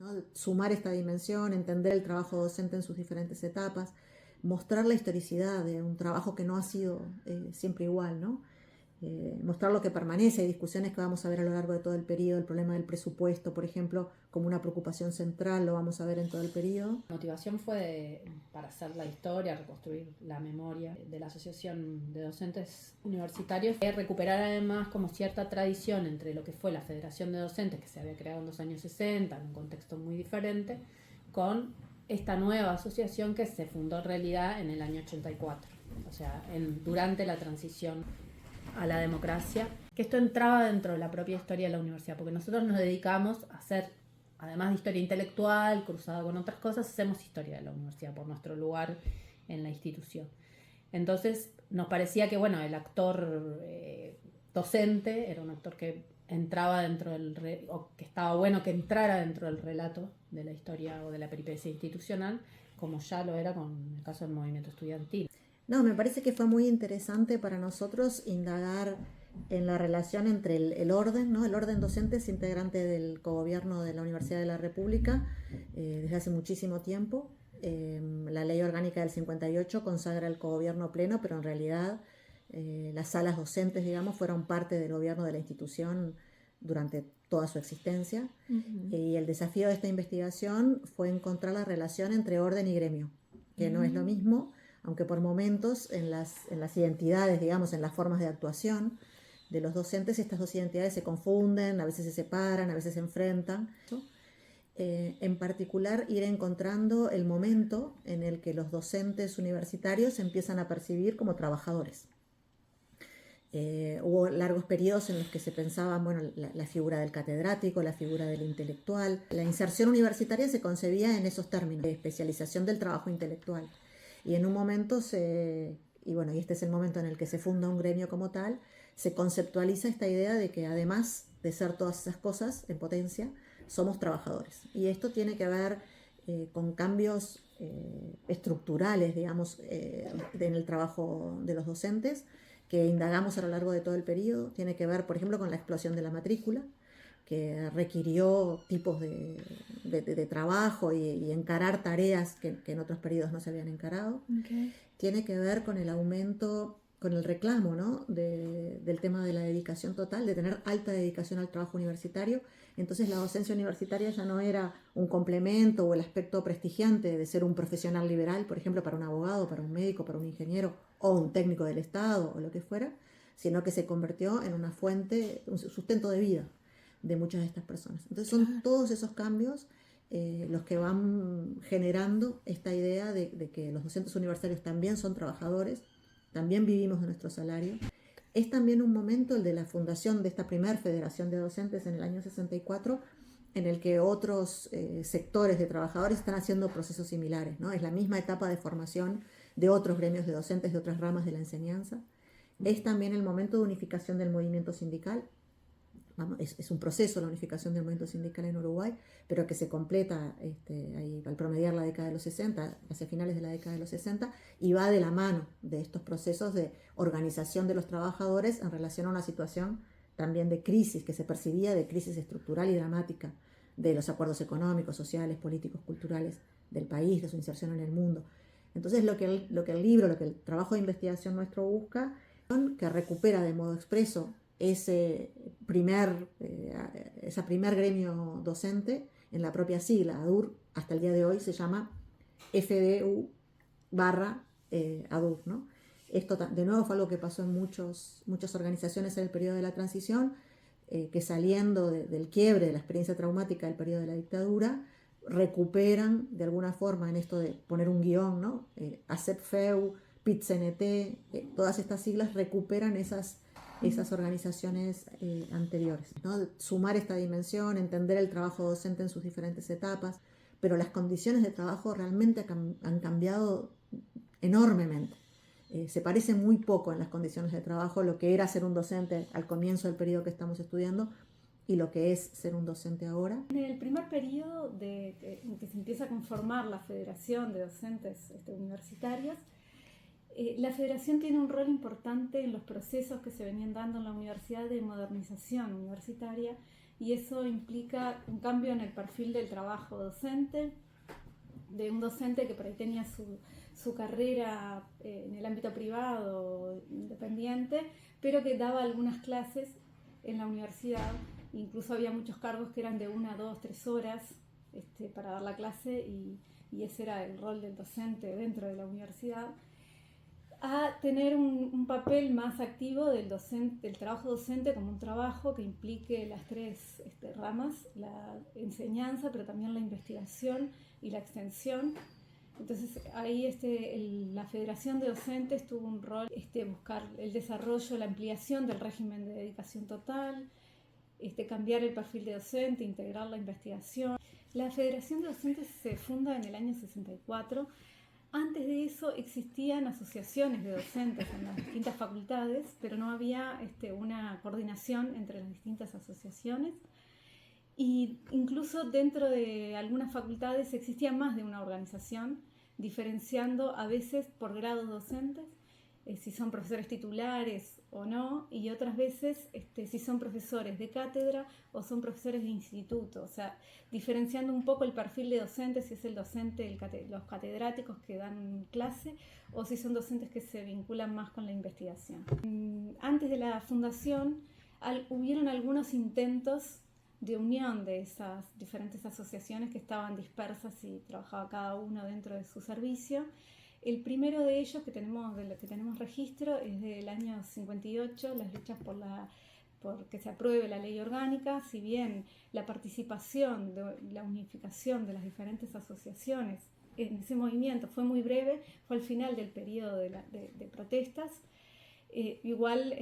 ¿no? Sumar esta dimensión, entender el trabajo docente en sus diferentes etapas, mostrar la historicidad de un trabajo que no ha sido siempre igual, ¿no? Mostrar lo que permanece. Hay discusiones que vamos a ver a lo largo de todo el periodo. El problema del presupuesto, por ejemplo, como una preocupación central, lo vamos a ver en todo el periodo. La motivación fue para hacer la historia, reconstruir la memoria de la Asociación de Docentes Universitarios, recuperar además como cierta tradición entre lo que fue la Federación de Docentes, que se había creado en los años 60, en un contexto muy diferente, con esta nueva asociación que se fundó en realidad en el año 84, o sea, durante la transición a la democracia, que esto entraba dentro de la propia historia de la universidad, porque nosotros nos dedicamos a hacer, además de historia intelectual, cruzada con otras cosas, hacemos historia de la universidad por nuestro lugar en la institución. Entonces nos parecía que, bueno, el actor docente era un actor que entraba dentro del, o que estaba bueno que entrara dentro del relato de la historia o de la peripecia institucional, como ya lo era con el caso del movimiento estudiantil. No, me parece que fue muy interesante para nosotros indagar en la relación entre el orden, ¿no? El orden docente es integrante del cogobierno de la Universidad de la República desde hace muchísimo tiempo. La ley orgánica del 58 consagra el cogobierno pleno, pero en realidad las salas docentes, digamos, fueron parte del gobierno de la institución durante toda su existencia. Y el desafío de esta investigación fue encontrar la relación entre orden y gremio, que no es lo mismo, aunque por momentos en las identidades, digamos, en las formas de actuación de los docentes, estas dos identidades se confunden, a veces se separan, a veces se enfrentan. En particular, ir encontrando el momento en el que los docentes universitarios se empiezan a percibir como trabajadores. Hubo largos periodos en los que se pensaba, bueno, la figura del catedrático, la figura del intelectual. La inserción universitaria se concebía en esos términos, de especialización del trabajo intelectual. Y en un momento y este es el momento en el que se funda un gremio como tal, se conceptualiza esta idea de que además de ser todas esas cosas en potencia, somos trabajadores. Y esto tiene que ver con cambios estructurales, digamos, en el trabajo de los docentes, que indagamos a lo largo de todo el periodo. Tiene que ver, por ejemplo, con la explosión de la matrícula, que requirió tipos de trabajo y encarar tareas que en otros periodos no se habían encarado. Okay. Tiene que ver con el aumento, con el reclamo, ¿no? del tema de la dedicación total, de tener alta dedicación al trabajo universitario. Entonces la docencia universitaria ya no era un complemento o el aspecto prestigiante de ser un profesional liberal, por ejemplo, para un abogado, para un médico, para un ingeniero o un técnico del Estado o lo que fuera, sino que se convirtió en una fuente, un sustento de vida de muchas de estas personas. Entonces son todos esos cambios los que van generando esta idea de que los docentes universitarios también son trabajadores, también vivimos de nuestro salario. Es también un momento el de la fundación de esta primer federación de docentes en el año 64, en el que otros sectores de trabajadores están haciendo procesos similares, ¿no? Es la misma etapa de formación de otros gremios de docentes de otras ramas de la enseñanza. Es también el momento de unificación del movimiento sindical. Es un proceso la unificación del movimiento sindical en Uruguay, pero que se completa ahí, al promediar la década de los 60, hacia finales de la década de los 60, y va de la mano de estos procesos de organización de los trabajadores en relación a una situación también de crisis, que se percibía de crisis estructural y dramática de los acuerdos económicos, sociales, políticos, culturales del país, de su inserción en el mundo. Entonces lo que el libro, lo que el trabajo de investigación nuestro busca, que recupera de modo expreso ese primer gremio docente en la propia sigla, ADUR, hasta el día de hoy se llama FDU/ADUR, ¿no? Esto de nuevo fue algo que pasó en muchas organizaciones en el periodo de la transición, que saliendo del quiebre de la experiencia traumática del periodo de la dictadura, recuperan de alguna forma en esto de poner un guión, ¿no? ASEPFEU, PIT-CNT, todas estas siglas recuperan esas organizaciones anteriores, ¿no? Sumar esta dimensión, entender el trabajo docente en sus diferentes etapas, pero las condiciones de trabajo realmente han cambiado enormemente. Se parece muy poco en las condiciones de trabajo lo que era ser un docente al comienzo del periodo que estamos estudiando y lo que es ser un docente ahora. En el primer periodo en que se empieza a conformar la Federación de Docentes Universitarios, la Federación tiene un rol importante en los procesos que se venían dando en la universidad de modernización universitaria y eso implica un cambio en el perfil del trabajo docente, de un docente que por ahí tenía su carrera en el ámbito privado, independiente, pero que daba algunas clases en la universidad. Incluso había muchos cargos que eran de 1, 2, 3 horas para dar la clase, y ese era el rol del docente dentro de la universidad, a tener un papel más activo del trabajo docente como un trabajo que implique las tres ramas: la enseñanza, pero también la investigación y la extensión. Entonces ahí la Federación de Docentes tuvo un rol, buscar el desarrollo, la ampliación del régimen de dedicación total, cambiar el perfil de docente, integrar la investigación. La Federación de Docentes se funda en el año 64. Antes de eso existían asociaciones de docentes en las distintas facultades, pero no había una coordinación entre las distintas asociaciones. Y incluso dentro de algunas facultades existía más de una organización, diferenciando a veces por grados docentes, si son profesores titulares o no, y otras veces si son profesores de cátedra o son profesores de instituto, o sea, diferenciando un poco el perfil de docentes, si es el docente, los catedráticos que dan clase, o si son docentes que se vinculan más con la investigación. Antes de la fundación hubieron algunos intentos de unión de esas diferentes asociaciones que estaban dispersas y trabajaba cada uno dentro de su servicio. El primero de ellos de lo que tenemos registro es del año 58, las luchas por que se apruebe la ley orgánica. Si bien la participación, la unificación de las diferentes asociaciones en ese movimiento fue muy breve, fue al final del periodo de protestas. Igual,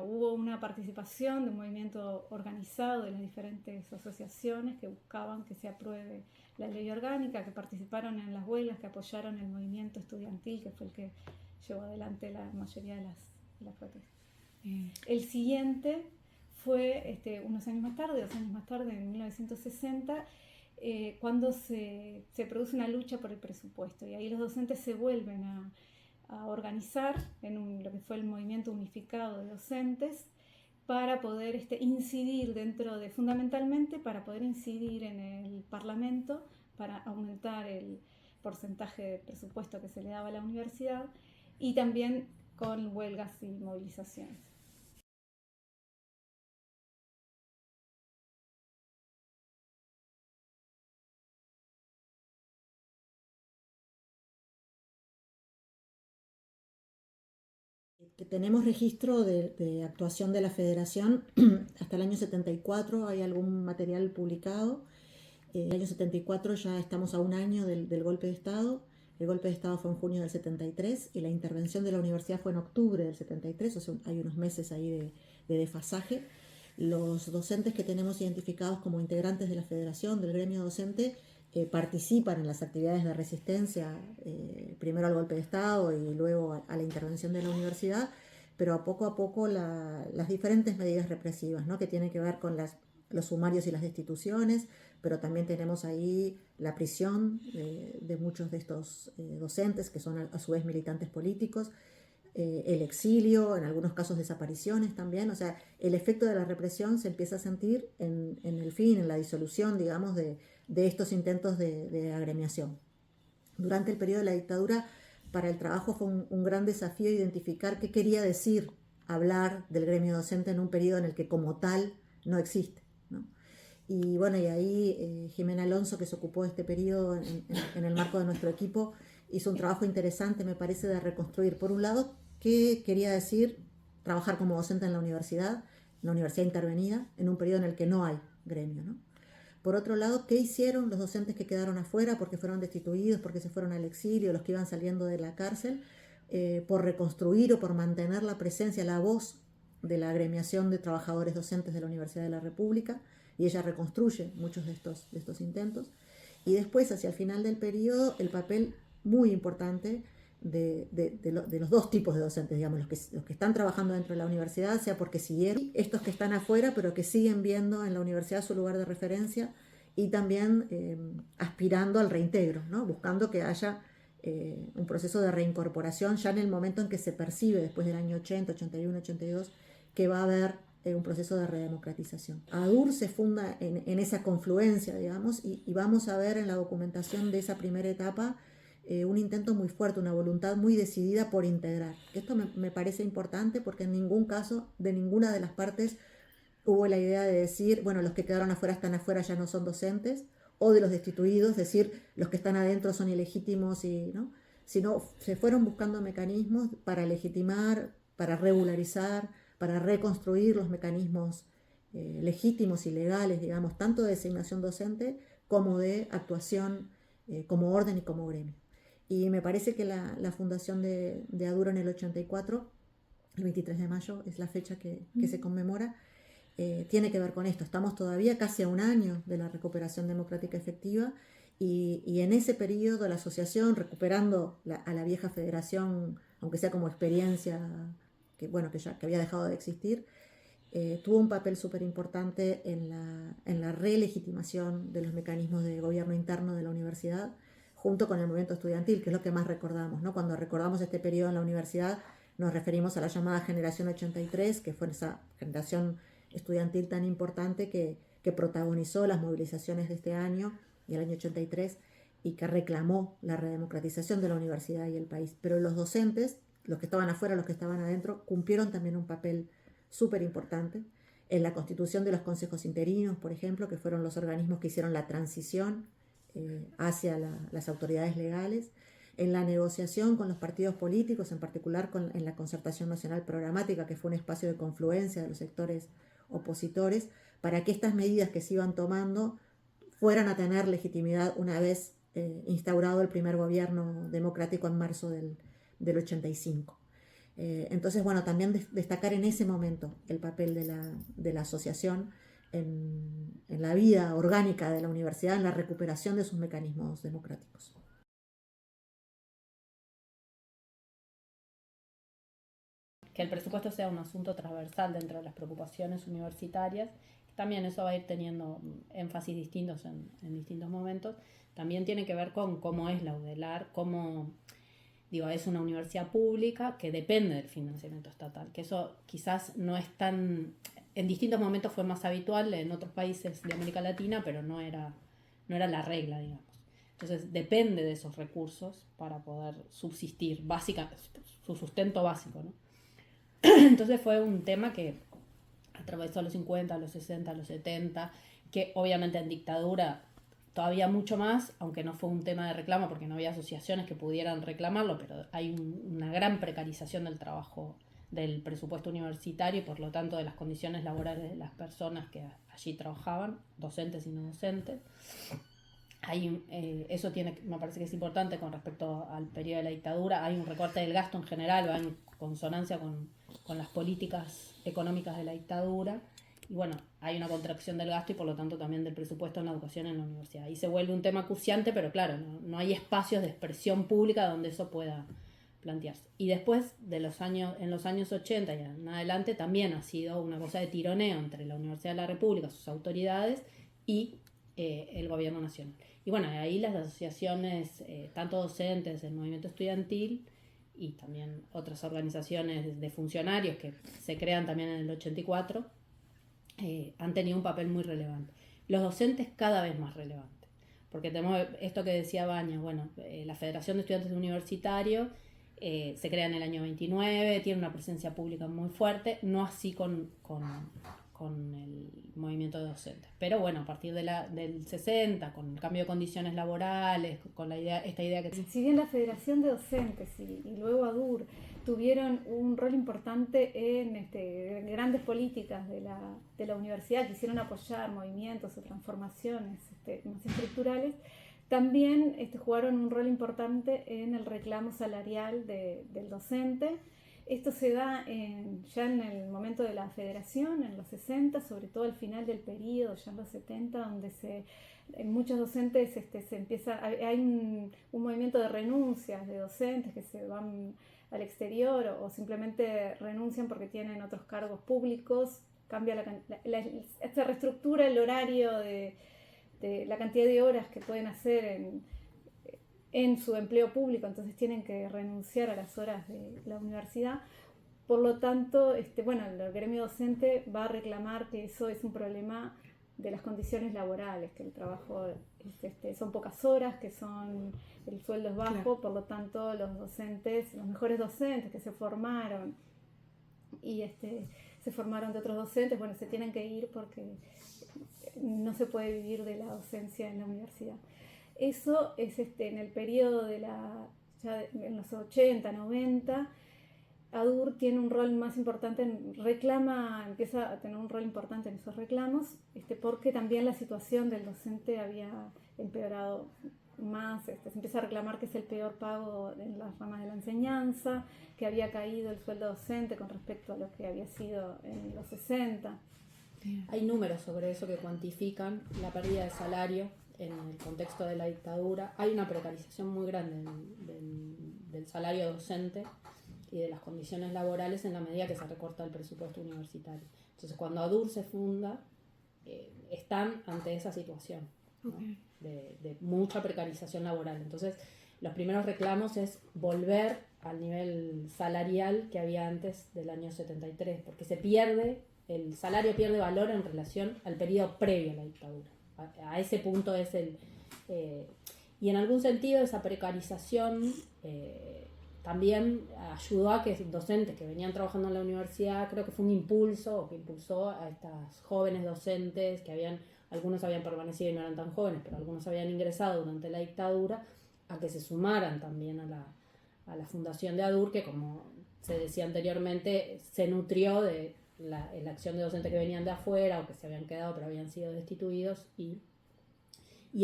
hubo una participación de un movimiento organizado de las diferentes asociaciones que buscaban que se apruebe la ley orgánica, que participaron en las huelgas, que apoyaron el movimiento estudiantil, que fue el que llevó adelante la mayoría de las protestas. El siguiente fue 2 años más tarde, en 1960, cuando se produce una lucha por el presupuesto, y ahí los docentes se vuelven a organizar en lo que fue el movimiento unificado de docentes para poder incidir fundamentalmente para poder incidir en el Parlamento, para aumentar el porcentaje de presupuesto que se le daba a la universidad, y también con huelgas y movilizaciones. Tenemos registro de actuación de la Federación hasta el año 74, hay algún material publicado. En el año 74 ya estamos a un año del golpe de Estado. El golpe de Estado fue en junio del 73 y la intervención de la universidad fue en octubre del 73, o sea, hay unos meses ahí de desfasaje. Los docentes que tenemos identificados como integrantes de la Federación, del gremio docente, participan en las actividades de resistencia, primero al golpe de Estado y luego a la intervención de la universidad, pero a poco las diferentes medidas represivas, ¿no?, que tienen que ver con los sumarios y las destituciones, pero también tenemos ahí la prisión de muchos de estos docentes que son a su vez militantes políticos, el exilio, en algunos casos desapariciones también. O sea, el efecto de la represión se empieza a sentir en el fin, en la disolución, digamos, de estos intentos de agremiación. Durante el periodo de la dictadura, para el trabajo fue un gran desafío identificar qué quería decir hablar del gremio docente en un periodo en el que como tal no existe, ¿no? Y bueno, y ahí Jimena Alonso, que se ocupó de este periodo en el marco de nuestro equipo, hizo un trabajo interesante, me parece, de reconstruir, por un lado, qué quería decir trabajar como docente en la universidad intervenida, en un periodo en el que no hay gremio, ¿no? Por otro lado, ¿qué hicieron los docentes que quedaron afuera porque fueron destituidos, porque se fueron al exilio, los que iban saliendo de la cárcel, por reconstruir o por mantener la presencia, la voz de la agremiación de trabajadores docentes de la Universidad de la República? Y ella reconstruye muchos de estos intentos. Y después, hacia el final del periodo, el papel muy importante de los dos tipos de docentes, digamos, los que están trabajando dentro de la universidad, sea porque siguieron, estos que están afuera, pero que siguen viendo en la universidad su lugar de referencia, y también aspirando al reintegro, ¿no?, buscando que haya un proceso de reincorporación ya en el momento en que se percibe, después del año 80, 81, 82, que va a haber un proceso de redemocratización. ADUR se funda en esa confluencia, digamos, y vamos a ver en la documentación de esa primera etapa un intento muy fuerte, una voluntad muy decidida por integrar. Esto me parece importante porque en ningún caso, de ninguna de las partes, hubo la idea de decir, bueno, los que quedaron afuera están afuera, ya no son docentes, o de los destituidos, decir, los que están adentro son ilegítimos, ¿no? Sino se fueron buscando mecanismos para legitimar, para regularizar, para reconstruir los mecanismos legítimos y legales, digamos, tanto de designación docente como de actuación como orden y como gremio. Y me parece que la fundación de ADUR en el 84, el 23 de mayo es la fecha que se conmemora, tiene que ver con esto. Estamos todavía casi a un año de la recuperación democrática efectiva y en ese periodo la asociación, recuperando a la vieja federación, aunque sea como experiencia que había dejado de existir, tuvo un papel súper importante en la relegitimación de los mecanismos de gobierno interno de la universidad, junto con el movimiento estudiantil, que es lo que más recordamos, ¿no? Cuando recordamos este periodo en la universidad, nos referimos a la llamada generación 83, que fue esa generación estudiantil tan importante que protagonizó las movilizaciones de este año y el año 83 y que reclamó la redemocratización de la universidad y el país. Pero los docentes, los que estaban afuera, los que estaban adentro, cumplieron también un papel súper importante en la constitución de los consejos interinos, por ejemplo, que fueron los organismos que hicieron la transición hacia las autoridades legales, en la negociación con los partidos políticos, en particular en la concertación nacional programática, que fue un espacio de confluencia de los sectores opositores, para que estas medidas que se iban tomando fueran a tener legitimidad una vez instaurado el primer gobierno democrático en marzo del 85. Entonces, bueno, también destacar en ese momento el papel de la asociación en la vida orgánica de la universidad, en la recuperación de sus mecanismos democráticos. Que el presupuesto sea un asunto transversal dentro de las preocupaciones universitarias. También eso va a ir teniendo énfasis distintos en distintos momentos. También tiene que ver con cómo es la UDELAR, es una universidad pública que depende del financiamiento estatal, que eso quizás no es tan... En distintos momentos fue más habitual en otros países de América Latina, pero no era la regla, digamos. Entonces depende de esos recursos para poder subsistir, su sustento básico, ¿no? Entonces fue un tema que atravesó a los 50, a los 60, a los 70, que obviamente en dictadura todavía mucho más, aunque no fue un tema de reclamo porque no había asociaciones que pudieran reclamarlo, pero hay una gran precarización del trabajo, del presupuesto universitario y por lo tanto de las condiciones laborales de las personas que allí trabajaban, docentes y no docentes. Eso me parece que es importante con respecto al periodo de la dictadura. Hay un recorte del gasto en general, va en consonancia con las políticas económicas de la dictadura. Y bueno, hay una contracción del gasto y por lo tanto también del presupuesto en la educación en la universidad. Y se vuelve un tema acuciante, pero claro, no hay espacios de expresión pública donde eso pueda plantearse. Y después, en los años 80 y en adelante, también ha sido una cosa de tironeo entre la Universidad de la República, sus autoridades y el gobierno nacional. Y bueno, ahí las asociaciones, tanto docentes, el movimiento estudiantil y también otras organizaciones de funcionarios que se crean también en el 84, han tenido un papel muy relevante. Los docentes cada vez más relevante, porque tenemos esto que decía Baña, la Federación de Estudiantes Universitarios se crea en el año 29, tiene una presencia pública muy fuerte, no así con el movimiento de docentes. Pero bueno, a partir del 60, con el cambio de condiciones laborales, con esta idea que... Si bien la Federación de Docentes y luego ADUR tuvieron un rol importante en grandes políticas de la universidad, quisieron apoyar movimientos o transformaciones más estructurales, también jugaron un rol importante en el reclamo salarial del docente. Esto se da ya en el momento de la federación, en los 60, sobre todo al final del periodo, ya en los 70, donde en muchos docentes se empieza, hay un movimiento de renuncias de docentes que se van al exterior o simplemente renuncian porque tienen otros cargos públicos, se reestructura el horario de la cantidad de horas que pueden hacer en su empleo público, entonces tienen que renunciar a las horas de la universidad. Por lo tanto, bueno, el gremio docente va a reclamar que eso es un problema de las condiciones laborales, que el trabajo son pocas horas, que el sueldo es bajo, claro. Por lo tanto los mejores docentes que se formaron y se formaron de otros docentes, bueno, se tienen que ir porque no se puede vivir de la docencia en la universidad. Eso es en el periodo en los 80, 90, ADUR tiene un rol más importante, empieza a tener un rol importante en esos reclamos, porque también la situación del docente había empeorado más, se empieza a reclamar que es el peor pago en las ramas de la enseñanza, que había caído el sueldo docente con respecto a lo que había sido en los 60. Hay números sobre eso que cuantifican la pérdida de salario en el contexto de la dictadura. Hay una precarización muy grande del salario docente y de las condiciones laborales en la medida que se recorta el presupuesto universitario. Entonces, cuando ADUR se funda, están ante esa situación, ¿no? Okay. de mucha precarización laboral. Entonces, los primeros reclamos es volver al nivel salarial que había antes del año 73, porque el salario pierde valor en relación al periodo previo a la dictadura. A ese punto es y en algún sentido esa precarización también ayudó a que docentes que venían trabajando en la universidad, creo que fue un impulso, que impulsó a estas jóvenes docentes algunos habían permanecido y no eran tan jóvenes, pero algunos habían ingresado durante la dictadura, a que se sumaran también a la fundación de ADUR, que como se decía anteriormente, se nutrió de la acción de docentes que venían de afuera o que se habían quedado pero habían sido destituidos, y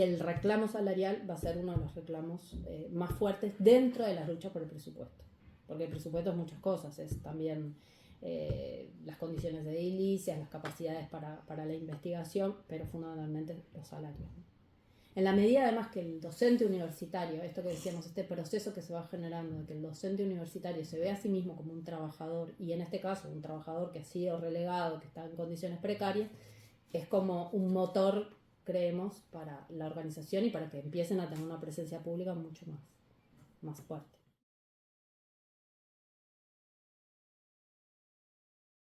el reclamo salarial va a ser uno de los reclamos más fuertes dentro de la lucha por el presupuesto, porque el presupuesto es muchas cosas, es también las condiciones de edilicias, las capacidades para la investigación, pero fundamentalmente los salarios, ¿no? En la medida además que el docente universitario, esto que decíamos, este proceso que se va generando de que el docente universitario se ve a sí mismo como un trabajador, y en este caso un trabajador que ha sido relegado, que está en condiciones precarias, es como un motor, creemos, para la organización y para que empiecen a tener una presencia pública mucho más fuerte.